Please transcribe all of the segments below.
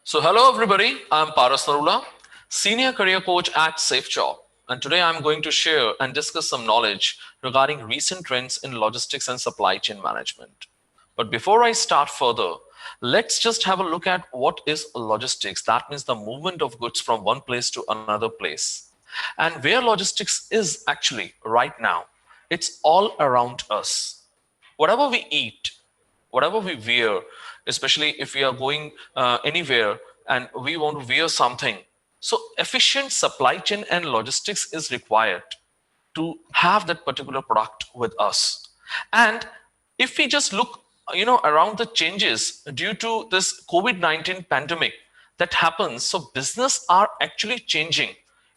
So hello everybody, I'm Paras Narula, Senior Career Coach at Safejob, and today I'm going to share and discuss some knowledge regarding recent trends in logistics and supply chain management. But before I start further, let's just have a look at what is logistics. That means the movement of goods from one place to another place. And where logistics is actually right now, it's all around us. Whatever we eat, whatever we wear, especially if we are going anywhere and we want to wear something. So efficient supply chain and logistics is required to have that particular product with us. And if we just look, around the changes due to this COVID-19 pandemic that happens, so business are actually changing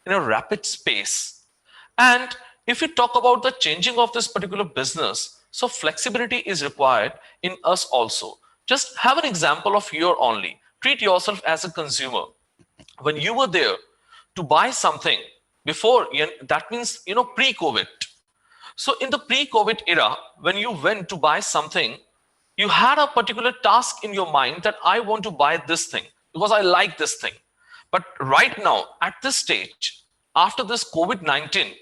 in a rapid space. And if we talk about the changing of this particular business, so flexibility is required in us also. Just have an example of your only. Treat yourself as a consumer. When you were there to buy something before, that means, pre-COVID. So in the pre-COVID era, when you went to buy something, you had a particular task in your mind that I want to buy this thing because I like this thing. But right now, at this stage, after this COVID-19,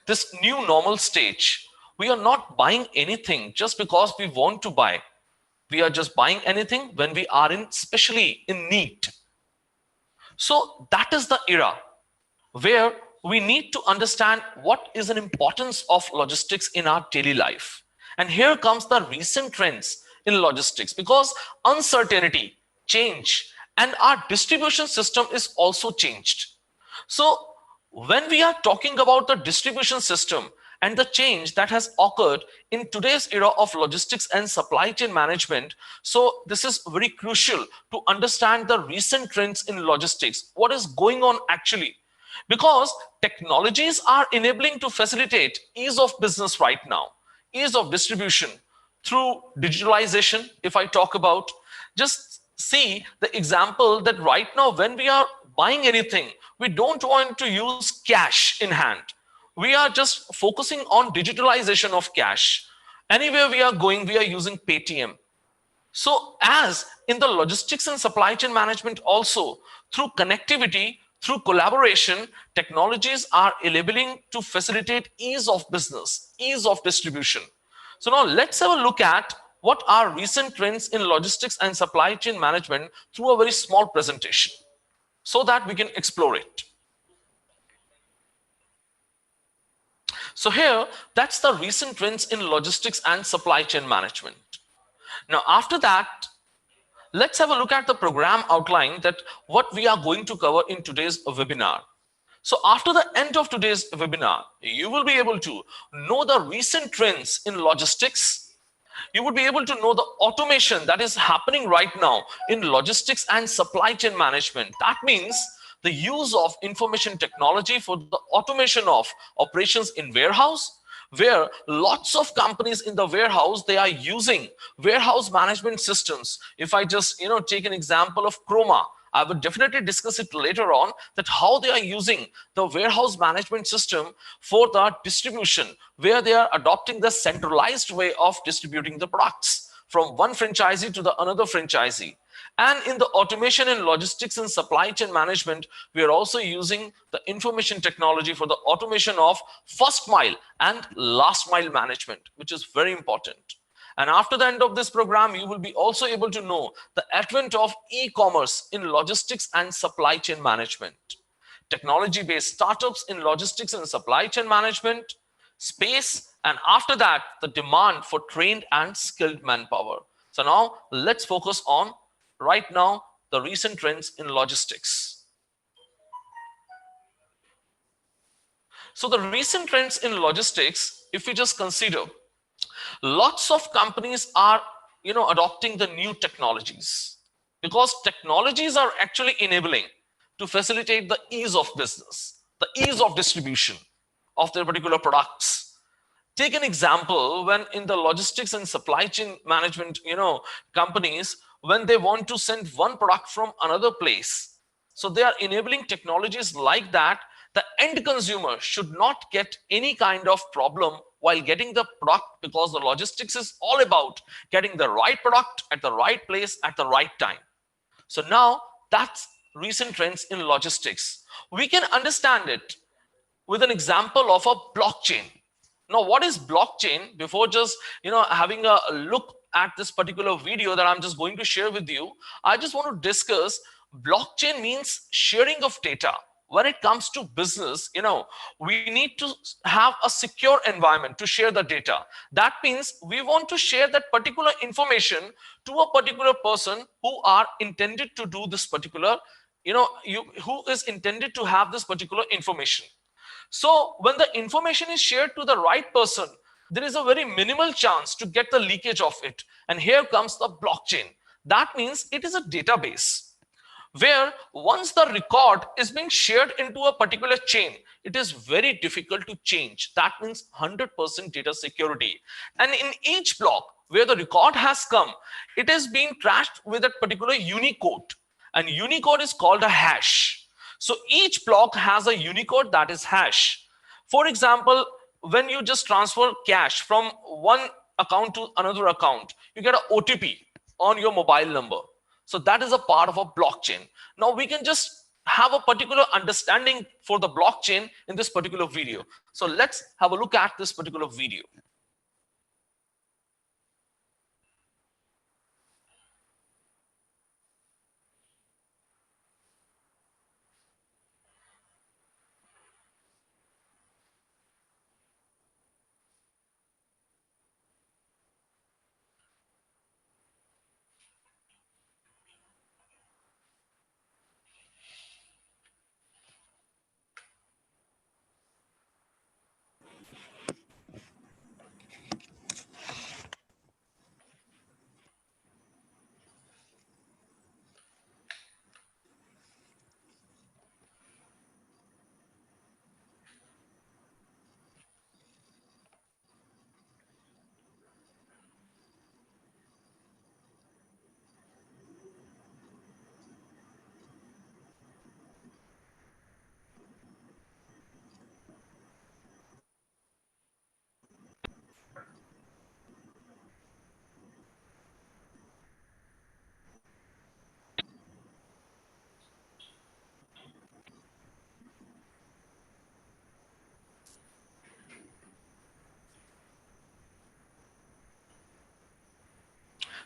this new normal stage, we are not buying anything just because we want to buy. We are just buying anything when we are especially in need. So that is the era where we need to understand what is an importance of logistics in our daily life. And here comes the recent trends in logistics because uncertainty, change, and our distribution system is also changed. So when we are talking about the distribution system and the change that has occurred in today's era of logistics and supply chain management, so this is very crucial to understand the recent trends in logistics. What is going on actually? Because technologies are enabling to facilitate ease of business right now, ease of distribution through digitalization. If I talk about, just see the example that right now when we are buying anything, we don't want to use cash in hand. We are just focusing on digitalization of cash. Anywhere we are going, we are using Paytm. So as in the logistics and supply chain management also, through connectivity, through collaboration, technologies are enabling to facilitate ease of business, ease of distribution. So now let's have a look at what are recent trends in logistics and supply chain management through a very small presentation so that we can explore it. So here, that's the recent trends in logistics and supply chain management. Now, after that, let's have a look at the program outline that what we are going to cover in today's webinar. So after the end of today's webinar, you will be able to know the recent trends in logistics. You would be able to know the automation that is happening right now in logistics and supply chain management. That means the use of information technology for the automation of operations in warehouse, where lots of companies in the warehouse, they are using warehouse management systems. If I just take an example of Chroma, I will definitely discuss it later on, that how they are using the warehouse management system for the distribution, where they are adopting the centralized way of distributing the products from one franchisee to the another franchisee. And in the automation in logistics and supply chain management, we are also using the information technology for the automation of first mile and last mile management, which is very important. And after the end of this program, you will be also able to know the advent of e-commerce in logistics and supply chain management, technology-based startups in logistics and supply chain management, space, and after that, the demand for trained and skilled manpower. So now let's focus on right now the recent trends in logistics. So the recent trends in logistics, if we just consider, lots of companies are adopting the new technologies because technologies are actually enabling to facilitate the ease of business, the ease of distribution of their particular products. Take an example when in the logistics and supply chain management, companies, when they want to send one product from another place. So they are enabling technologies like that. The end consumer should not get any kind of problem while getting the product, because the logistics is all about getting the right product at the right place at the right time. So now That's recent trends in logistics. We can understand it with an example of a blockchain. Now, what is blockchain? Before just having a look at this particular video that I'm just going to share with you, I just want to discuss blockchain means sharing of data. When it comes to business, we need to have a secure environment to share the data. That means we want to share that particular information to a particular person who are intended to do this particular, who is intended to have this particular information. So when the information is shared to the right person, there is a very minimal chance to get the leakage of it. And here comes the blockchain. That means it is a database where once the record is being shared into a particular chain, it is very difficult to change. That means 100% data security. And in each block where the record has come, it is being trashed with a particular Unicode. And Unicode is called a hash. So each block has a Unicode that is hash. For example, when you just transfer cash from one account to another account, you get an OTP on your mobile number. So that is a part of a blockchain. Now we can just have a particular understanding for the blockchain in this particular video. So let's have a look at this particular video.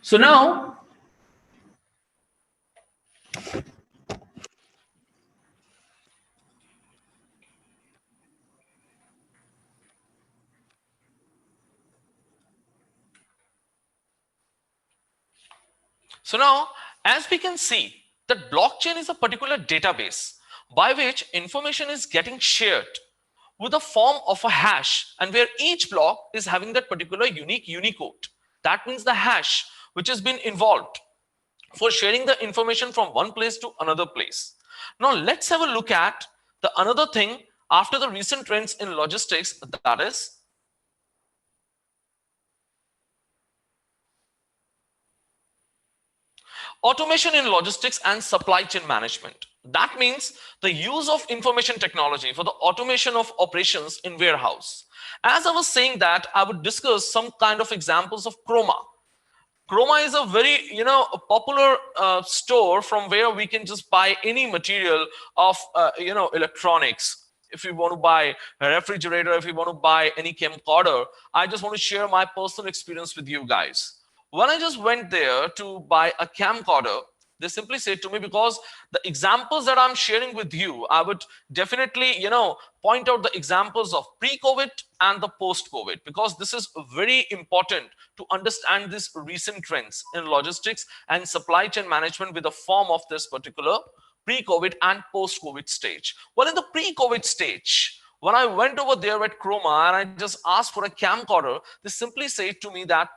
So now, as we can see, that blockchain is a particular database by which information is getting shared with a form of a hash, and where each block is having that particular unique Unicode. That means the hash which has been involved for sharing the information from one place to another place. Now let's have a look at the another thing after the recent trends in logistics, that is automation in logistics and supply chain management. That means the use of information technology for the automation of operations in warehouse. As I was saying that, I would discuss some kind of examples of Chroma. Chroma is a very a popular store from where we can just buy any material of electronics. If you want to buy a refrigerator, if you want to buy any camcorder, I just want to share my personal experience with you guys. When I just went there to buy a camcorder, they simply said to me, because the examples that I'm sharing with you, I would definitely point out the examples of pre-COVID and the post-COVID, because this is very important to understand these recent trends in logistics and supply chain management with the form of this particular pre-COVID and post-COVID stage. Well, in the pre-COVID stage, when I went over there at Chroma and I just asked for a camcorder, they simply said to me that,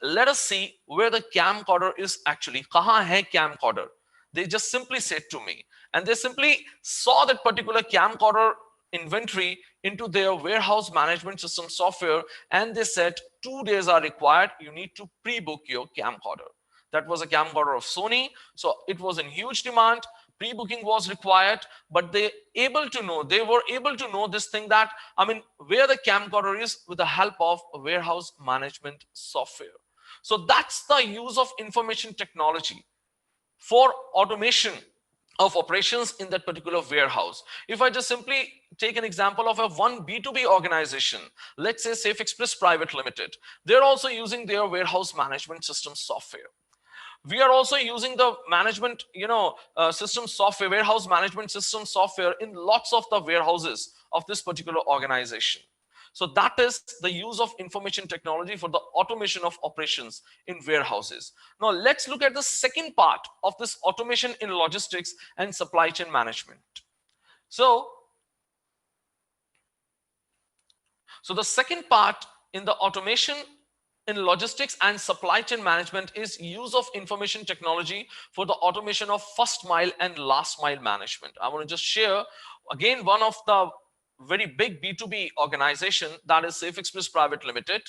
let us see where the camcorder is actually. Kahan hai camcorder? They just simply said to me, and they simply saw that particular camcorder inventory into their warehouse management system software, and they said 2 days are required. You need to pre-book your camcorder. That was a camcorder of Sony, so it was in huge demand. Pre-booking was required, but they were able to know this thing, that where the camcorder is, with the help of warehouse management software. So that's the use of information technology for automation of operations in that particular warehouse. If I just simply take an example of a one B2B organization, let's say Safe Express Private Limited, they're also using their warehouse management system software. We are also using the management system software, warehouse management system software in lots of the warehouses of this particular organization. So that is the use of information technology for the automation of operations in warehouses. Now let's look at the second part of this automation in logistics and supply chain management. So so the second part in the automation in logistics and supply chain management is use of information technology for the automation of first mile and last mile management. I want to just share again one of the very big B2B organization, that is Safe Express Private Limited.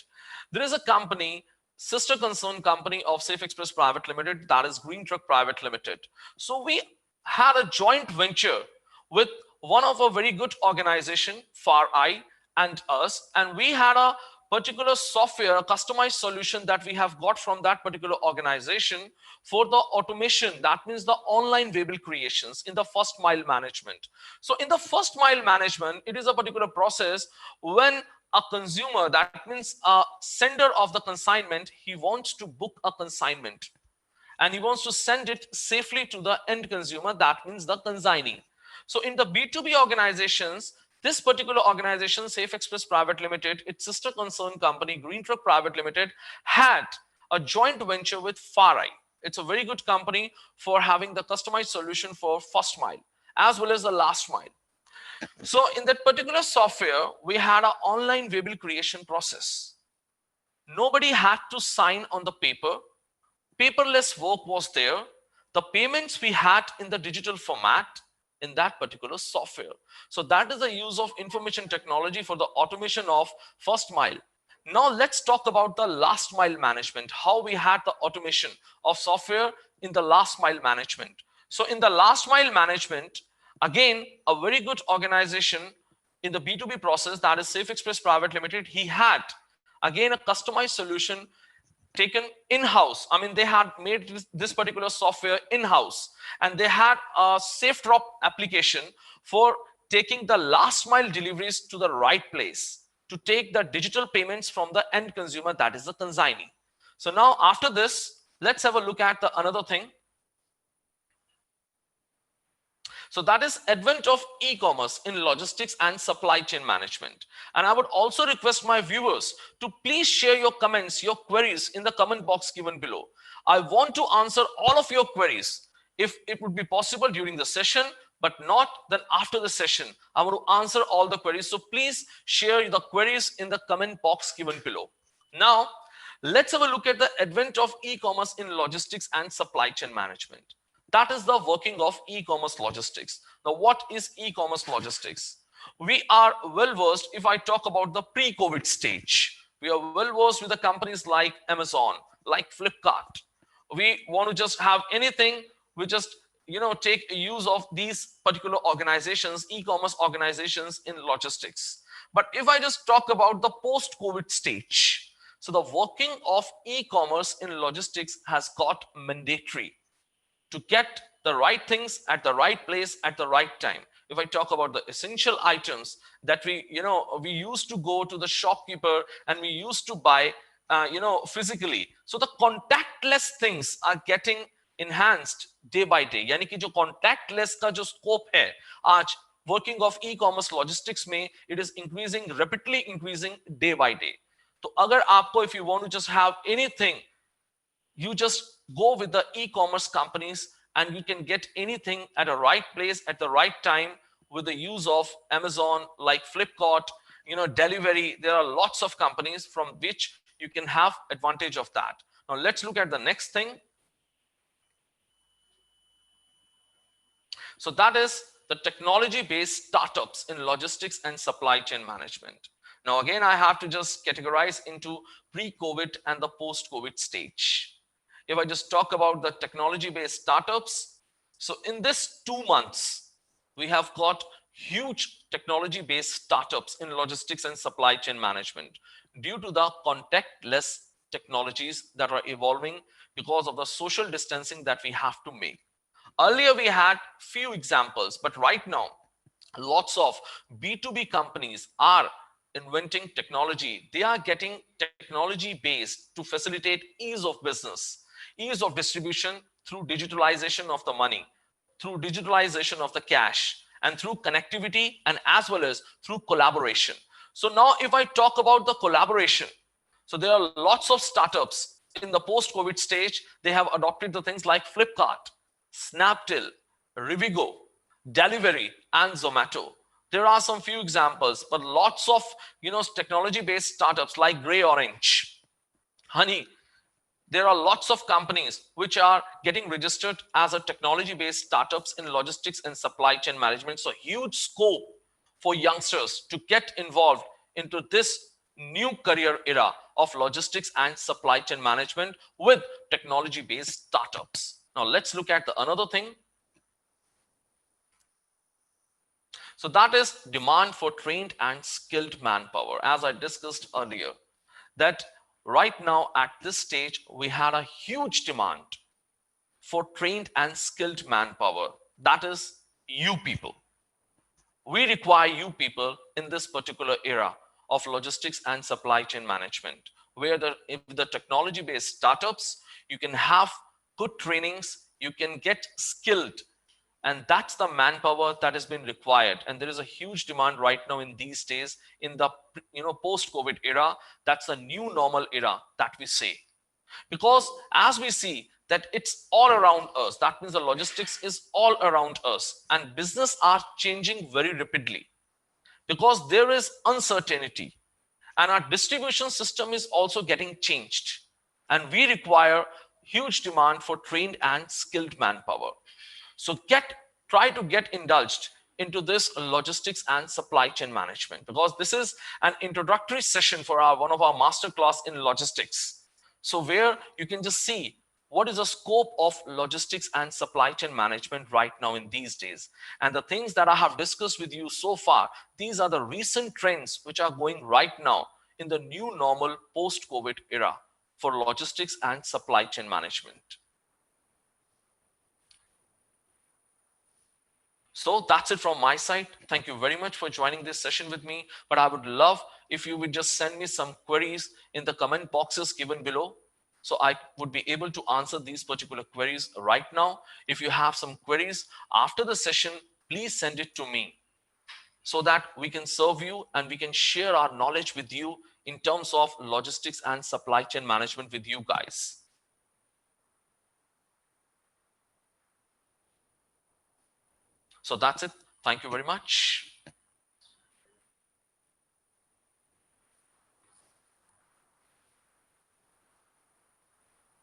There is a company, sister concern company of Safe Express Private Limited, that is Green Truck Private Limited. So we had a joint venture with one of a very good organization, Far Eye, and us, and we had a particular software, a customized solution that we have got from that particular organization for the automation, that means the online label creations in the first mile management. So in the first mile management, it is a particular process when a consumer, that means a sender of the consignment, he wants to book a consignment and he wants to send it safely to the end consumer, that means the consignee. So in the B2B organizations, this particular organization, Safe Express Private Limited, its sister concern company, Green Truck Private Limited, had a joint venture with Farai. It's a very good company for having the customized solution for first mile as well as the last mile. So in that particular software, we had an online waybill creation process. Nobody had to sign on the paper. Paperless work was there. The payments we had in the digital format in that particular software. So that is the use of information technology for the automation of first mile. Now let's talk about the last mile management, how we had the automation of software in the last mile management. So in the last mile management, again, a very good organization in the B2B process, that is Safe Express Private Limited, he had again a customized solution taken in-house. I mean, they had made this particular software in-house, and they had a safe drop application for taking the last mile deliveries to the right place, to take the digital payments from the end consumer, that is the consignee. So now after this, let's have a look at the another thing. So that is advent of e-commerce in logistics and supply chain management. And I would also request my viewers to please share your comments, your queries in the comment box given below. I want to answer all of your queries if it would be possible during the session, but not then after the session. I want to answer all the queries. So please share the queries in the comment box given below. Now, let's have a look at the advent of e-commerce in logistics and supply chain management. That is the working of e-commerce logistics. Now, what is e-commerce logistics? We are well versed if I talk about the pre-COVID stage. We are well versed with the companies like Amazon, like Flipkart. We want to just have anything, we just take use of these particular organizations, e-commerce organizations in logistics. But if I just talk about the post-COVID stage, so the working of e-commerce in logistics has got mandatory to get the right things at the right place at the right time. If I talk about the essential items that we used to go to the shopkeeper and we used to buy physically, so the contactless things are getting enhanced day by day. यानी कि जो contactless का जो scope है आज working of e-commerce logistics में, it is increasing, rapidly increasing day by day. तो अगर आपको, if you want to just have anything, you just go with the e-commerce companies and you can get anything at a right place at the right time with the use of Amazon, like Flipkart, delivery. There are lots of companies from which you can have advantage of that. Now let's look at the next thing. So that is the technology-based startups in logistics and supply chain management. Now again, I have to just categorize into pre-COVID and the post-COVID stage. If I just talk about the technology-based startups, so in this 2 months, we have got huge technology-based startups in logistics and supply chain management due to the contactless technologies that are evolving because of the social distancing that we have to make. Earlier, we had few examples, but right now, lots of B2B companies are inventing technology. They are getting technology based to facilitate ease of business, ease of distribution through digitalization of the money, through digitalization of the cash, and through connectivity, and as well as through collaboration. So now if I talk about the collaboration, so there are lots of startups in the post-COVID stage. They have adopted the things like Flipkart, Snapdeal, Rivigo, Delivery, and Zomato. There are some few examples, but lots of technology-based startups like Grey Orange, Honey. There are lots of companies which are getting registered as a technology-based startups in logistics and supply chain management. So huge scope for youngsters to get involved into this new career era of logistics and supply chain management with technology-based startups. Now let's look at the another thing. So that is demand for trained and skilled manpower. As I discussed earlier, that right now at this stage, we had a huge demand for trained and skilled manpower. That is you people. We require you people in this particular era of logistics and supply chain management, where if the technology based startups, you can have good trainings, you can get skilled, and that's the manpower that has been required. And there is a huge demand right now in these days in the post COVID era. That's a new normal era that we say, because as we see that it's all around us, that means the logistics is all around us, and business are changing very rapidly because there is uncertainty, and our distribution system is also getting changed, and we require huge demand for trained and skilled manpower. So try to get indulged into this logistics and supply chain management, because this is an introductory session for one of our master class in logistics. So where you can just see what is the scope of logistics and supply chain management right now in these days. And the things that I have discussed with you so far, these are the recent trends which are going right now in the new normal post-COVID era for logistics and supply chain management. So that's it from my side. Thank you very much for joining this session with me. But I would love if you would just send me some queries in the comment boxes given below, so I would be able to answer these particular queries right now. If you have some queries after the session, please send it to me so that we can serve you and we can share our knowledge with you in terms of logistics and supply chain management with you guys. So that's it. Thank you very much.